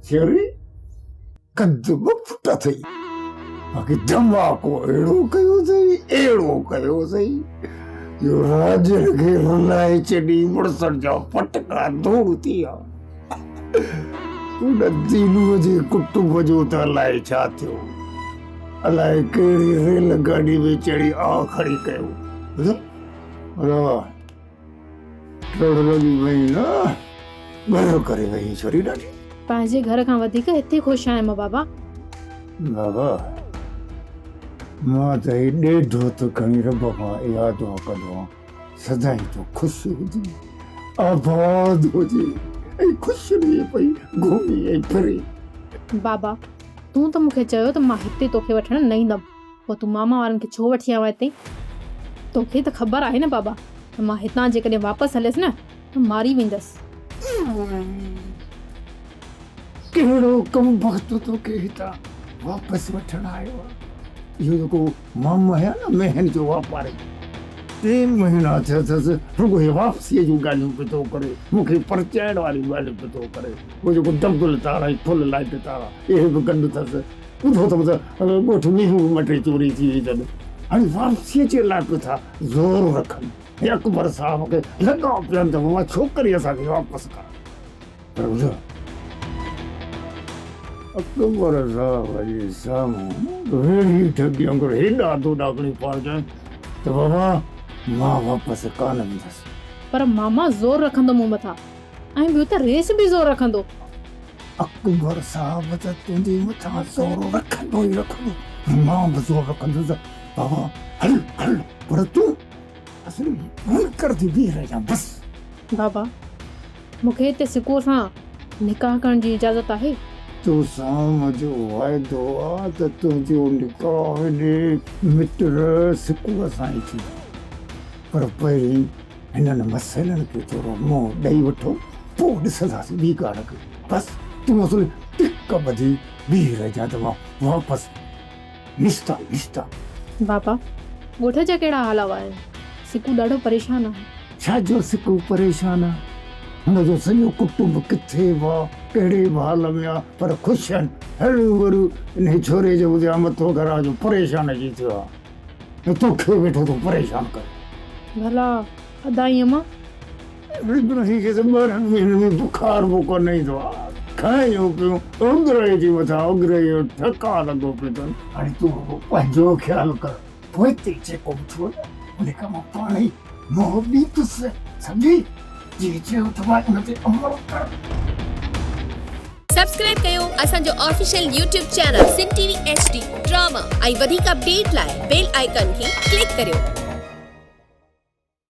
Cherry कद में फुटा थई बाकी धमाको एड़ो कयो सही यो राजर के रलाए चडी मुड़सर जा फटका दौड़ती आ दीनू जे कुटुंब जो त लाए छा थियो अलाए केड़ी रेल गाड़ी में चढ़ी आ खड़ी कयो बुझो टोड़ लगी वई ना बरो करे वई छोरी ॾाढी पंहिंजे घर खां वधीक हिते ख़ुशि आहियां मां बाबा। बाबा मां त ॾेढो त खणी रब खां इहा दुआ कंदो सदाई तो ख़ुशि हुजे आबाद हुजे ऐं ख़ुशि रहे पई घुमी ऐं फिरे। बाबा तूं त मूंखे चयो त मां हिते तोखे वठण न ईंदमि, पोइ तूं मामा वारनि खे छो वठी आयो हिते? तोखे त ख़बर आहे न बाबा त मां हितां जेकॾहिं वापसि हलियसि न त मारी वेंदसि। कहिड़ो कम वक़्त तोखे हितां वापसि वठण आयो आहे? इहो जेको मामा आहे न महन जो वापारी 3 महीना थिया अथसि रुॻो वापसीअ जूं ॻाल्हियूं पियो थो करे, मूंखे परचाइण वारियूं ॻाल्हियूं पियो थो करे। उहो जेको डबल तारा फुल लाइट तारा इहे बि गॾु अथसि। ॿुधो त ॻोठ मीहूं मटे चोरी थी वई अथनि, हाणे वापसीअ जे लाइ पियो था ज़ोर रखनि। हे अकबर साहब खे लॻा पिया त मां छोकिरी असांखे वापसि कर। पर ॿुधो अकबर साहब जे साम्हूं वेड़ी ठगी वांगुरु हेॾा दोॾा खणी पाड़जांइ त बाबा मां वापसि कान ईंदसि। पर मामा ज़ोर रखंदो मूं मथां ऐं ॿियो त रेस बि ज़ोर रखंदो। अकबर साहब त तुंहिंजे मथां ज़ोर रखंदो ई रखंदो, मां बि ज़ोर रखंदुसि। बाबा हल हल पर तूं असली मुनकर थी बीह रहिजां बसि। बाबा मूंखे हिते सिको सां निकाह करण जी इजाज़त आहे? तो साम जो वाइदो आहे त तुंहिंजो निकाह ॾे मित्र सिकूअ सां ई थी, पर पहिरीं हिननि मसइलनि खे थोरो मुंहुं ॾेई वठो, पोइ ॾिसंदासीं ॿी ॻाल्हि खे। बसि तूं असली टिक ॿधी बीह रहिजां त मां वापसि निस्ता। बाबा ॻोठ जा कहिड़ा हाल आहिनि? सिकू ॾाढो परेशान आहे। छाजो सिकू परेशान आहे? हुनजो सॼो कुटुंब किथे बि कहिड़े बि हाल में आहे, पर ख़ुशि आहिनि। हर वरू इन छोरे जो हुजे मथो घर जो परेशान जी थियो आहे, तोखे वेठो थो परेशान करे। भला अदाई अम्मा खे 12 महीननि में बुखार न ईंदो आहे, खाइयो पियो उघरे जी मथां उघरे जो ठका लॻो पियो अथनि। हाणे तूं पंहिंजो ख़्यालु कर, पोइ हिते जेको बि थियो उन खां मां पाण ई मोह ॾींदुसि, सम्झी? जी उन ते अमल कर। सब्सक्राइब कयो असांजो ऑफिशियल YouTube चैनल सिन टीवी HD ड्रामा ऐं वधीक अपडेट लाइ बेल आइकन खे क्लिक करियो।